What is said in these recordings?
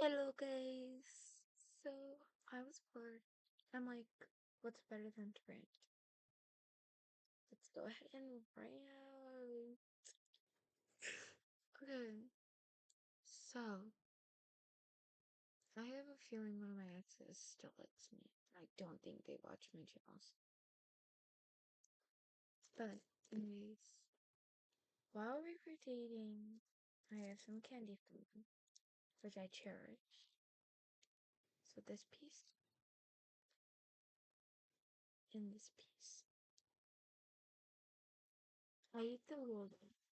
Hello, guys. So I was bored. I'm like, what's better than to rant? Let's go ahead and rant. Okay, so I have a feeling one of my exes still likes me. I don't think they watch my channels. But anyways, while we were dating, I have some candy from him, which I cherish. So this piece and this piece. I ate the Wolo,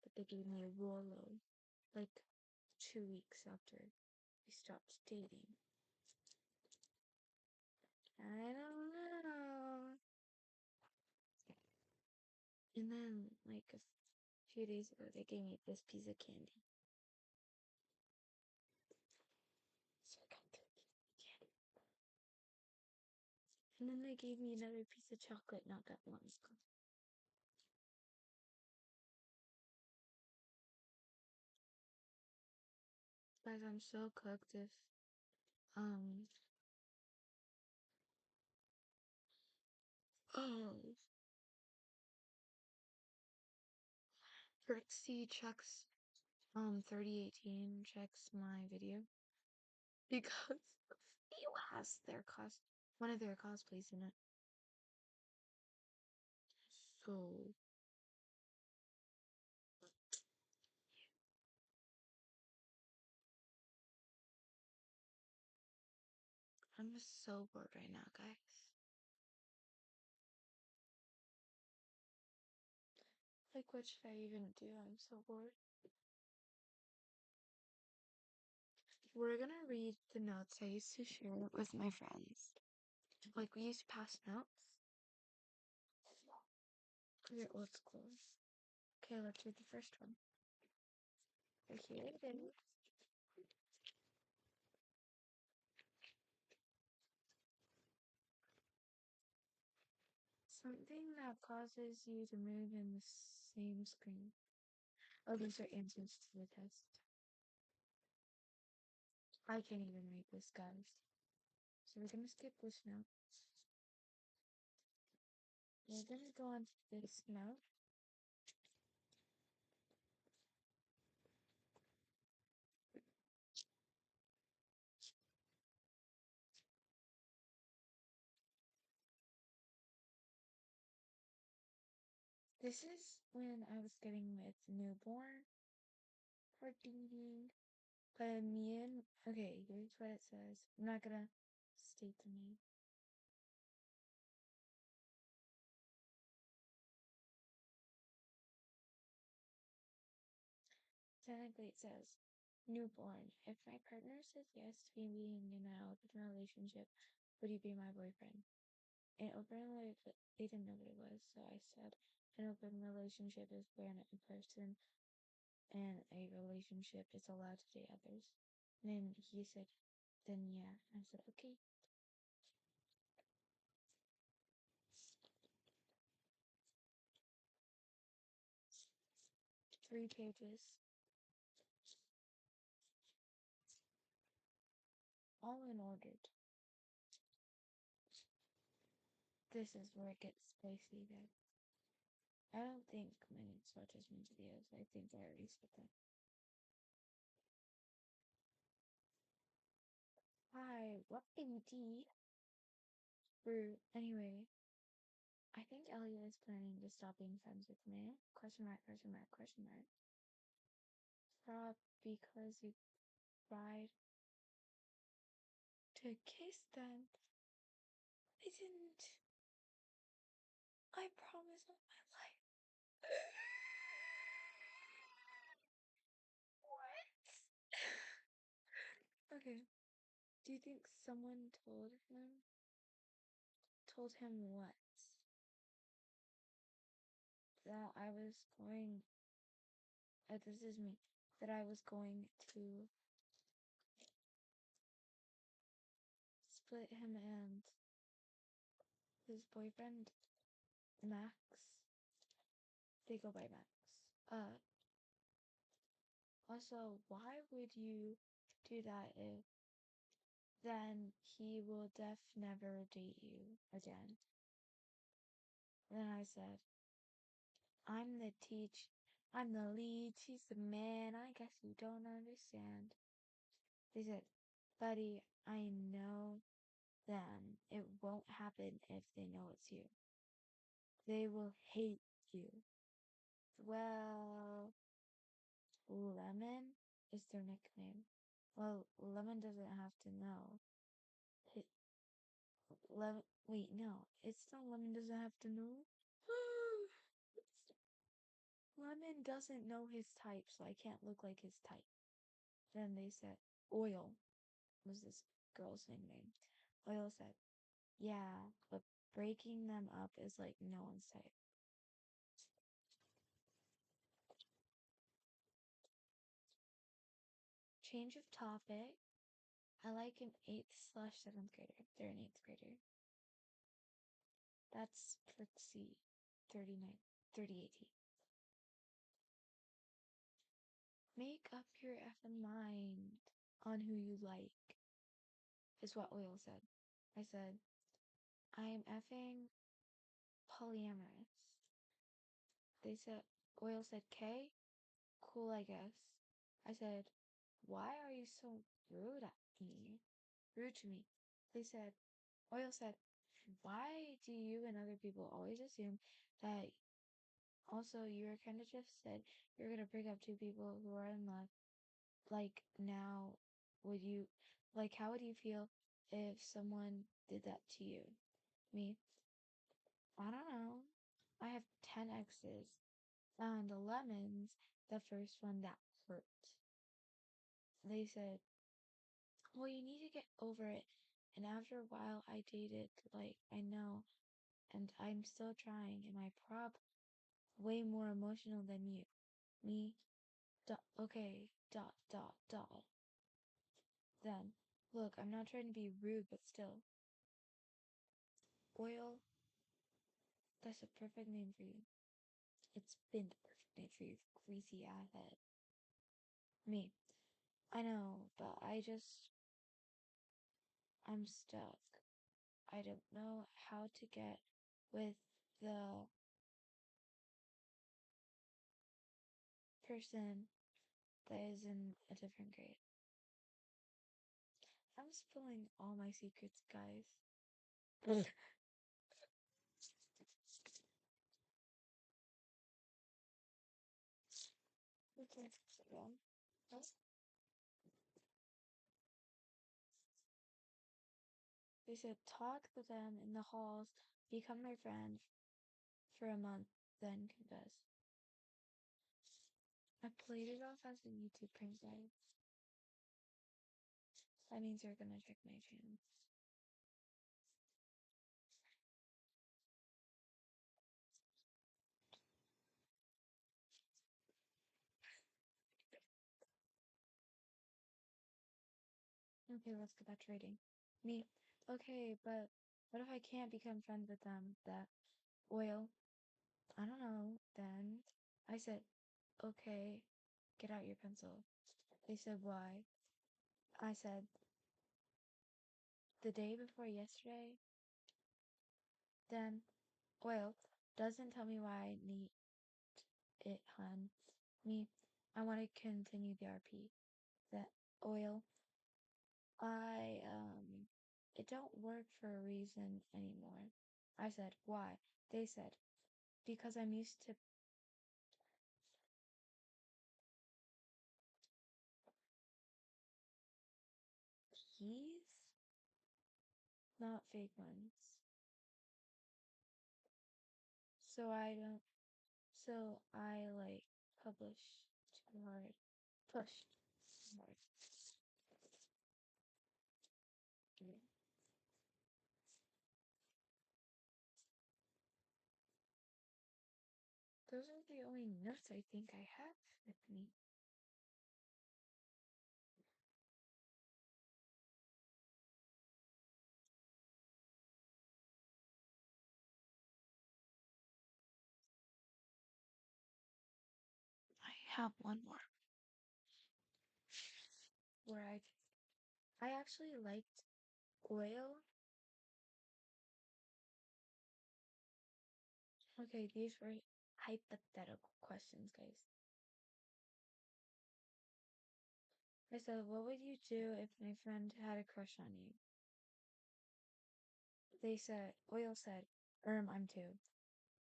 but they gave me a Wolo like 2 weeks after we stopped dating. I don't know. And then, like a few days ago, they gave me this piece of candy. So I got 3 pieces of candy. And then they gave me another piece of chocolate not that long ago. Guys, I'm so cooked if, um, oh, Trixie checks, 3018 checks my video. Because you has one of their cosplays in it. So, I'm just so bored right now, guys. Like, what should I even do? I'm so bored. We're gonna read the notes I used to share with my friends. Like, we used to pass notes. We're old school. Okay, let's read the first one. Here it is. Something that causes you to move in the same screen. Oh, these are answers to the test. I can't even read this, guys. So we're gonna skip this note. We're gonna go on to this note. This is when I was getting with newborn for dating. But okay, here's what it says. I'm not gonna state the name. Technically, it says newborn. If my partner says yes to me being in an open relationship, would you be my boyfriend? An open relationship, they didn't know what it was, so I said an open relationship is where a person in a relationship is allowed to date others. And then he said, then yeah. I said, okay. 3 pages. All in ordered. This is where it gets spicy, guys. I don't think my next watches my videos. I think I already said that. Hi, what BD? Anyway, I think Elliot is planning to stop being friends with me. Question mark, question mark, question mark. Stop because you tried to kiss them. I didn't. I promise on my life. What? Okay. Do you think someone told him what? That I was going, this is me, that I was going to split him and his boyfriend, Max. They go by Max. Also, why would you do that if then he will never date you again. Then I said, I'm the teach, I'm the lead, she's the man, I guess you don't understand. They said, buddy, I know them. It won't happen if they know it's you. They will hate you. Well, Lemon is their nickname. Well, Lemon doesn't have to know. Hi- wait, no, it's not Lemon doesn't have to know. Lemon doesn't know his type, so I can't look like his type. Then they said, Oil was this girl's nickname. Oil said, yeah, but breaking them up is like no one's type. Change of topic. I like an 8th/7th grader. They're an 8th grader. That's Trixie 39, 3018. Make up your effing mind on who you like, is what Oil said. I said, I am effing polyamorous. They said, Oil said, K? Cool, I guess. I said, why are you so rude at me? Rude to me. They said, Oil said, why do you and other people always assume that also you're kind of just said you're gonna break up two people who are in love? Like now, would you, like, how would you feel if someone did that to you? Me? I don't know. I have 10 exes. And the Lemons, the first one that hurt. They said, well, you need to get over it. And after a while, I dated, like, I know, and I'm still trying, and I way more emotional than you. Me, okay, dot. Then, look, I'm not trying to be rude, but still. Oil, that's a perfect name for you. It's been the perfect name for you, greasy ass head. Me, I know, but I'm stuck. I don't know how to get with the person that is in a different grade. I'm spilling all my secrets, guys. Okay, they said talk with them in the halls, become their friend for a month, then confess. I played it off as a YouTube prank, guys. That means you're gonna check my channel. Okay, let's get back trading. Me, okay, but what if I can't become friends with them? That Oil, I don't know. Then I said, okay, get out your pencil. They said, why? I said, the day before yesterday. Then Oil doesn't tell me why I need it, hun. Me, I want to continue the RP. That Oil, it don't work for a reason anymore. I said, why? They said, because I'm used to peas, not fake ones. So I don't, so I like publish too hard. Push too hard. Yeah. Those are the only notes I think I have with me. I have one more where I actually liked Oil? Okay, these were hypothetical questions, guys. I said, what would you do if my friend had a crush on you? They said, Oil said, I'm two.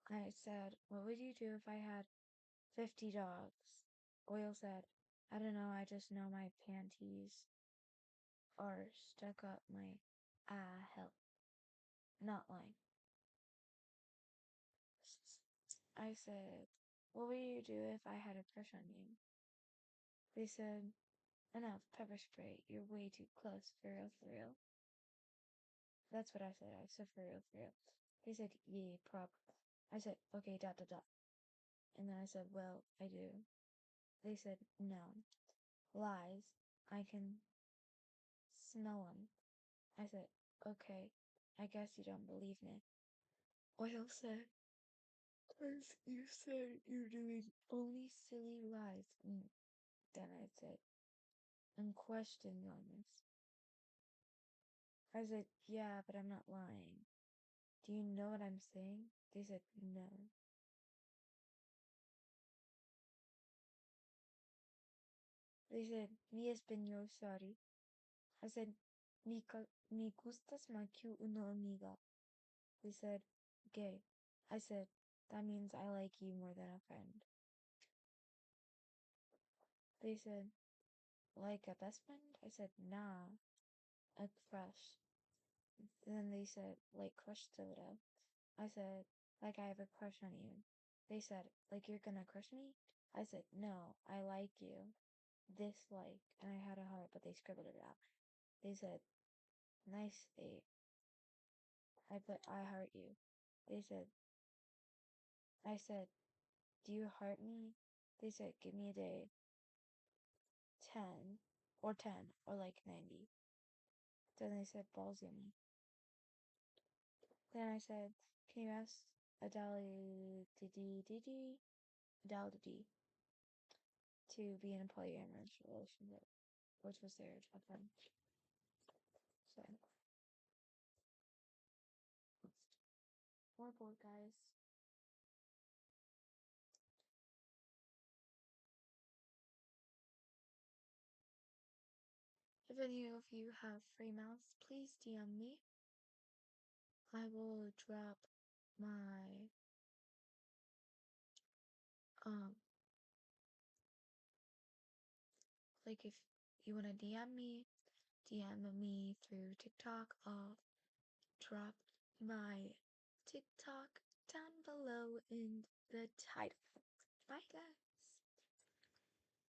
I said, what would you do if I had 50 dogs? Oil said, I don't know, I just know my panties are stuck up my help. Not lying. I said, what would you do if I had a crush on you? They said, enough, pepper spray. You're way too close. For real, for real. That's what I said. I said, for real, for real. They said, yeah, prob. I said, okay, dot, dot, dot. And then I said, well, I do. They said, no. Lies. I can smell them. I said, okay, I guess you don't believe me. Oil said, because you said you're doing only silly lies. Then I said, unquestioned honest. I said, yeah, but I'm not lying. Do you know what I'm saying? They said, no. They said, mi español, sorry. I said, me gustas más que una amiga. They said, gay. I said, that means I like you more than a friend. They said, like a best friend? I said, nah, a crush. And then they said, like crush soda. I said, like I have a crush on you. They said, like you're gonna crush me? I said, no, I like you. Dislike. And I had a heart, but they scribbled it out. They said, nice date. I put, I heart you. They said, I said, do you heart me? They said, give me a day. 10 or 10 or like 90. Then they said, balls in me. Then I said, can you ask Adele to be in a polyamorous relationship, which was their friend. So, more bored, guys. If any of you have free mouths, please DM me. I will drop my um like if you wanna DM me through TikTok. I'll drop my TikTok down below in the title. Bye guys.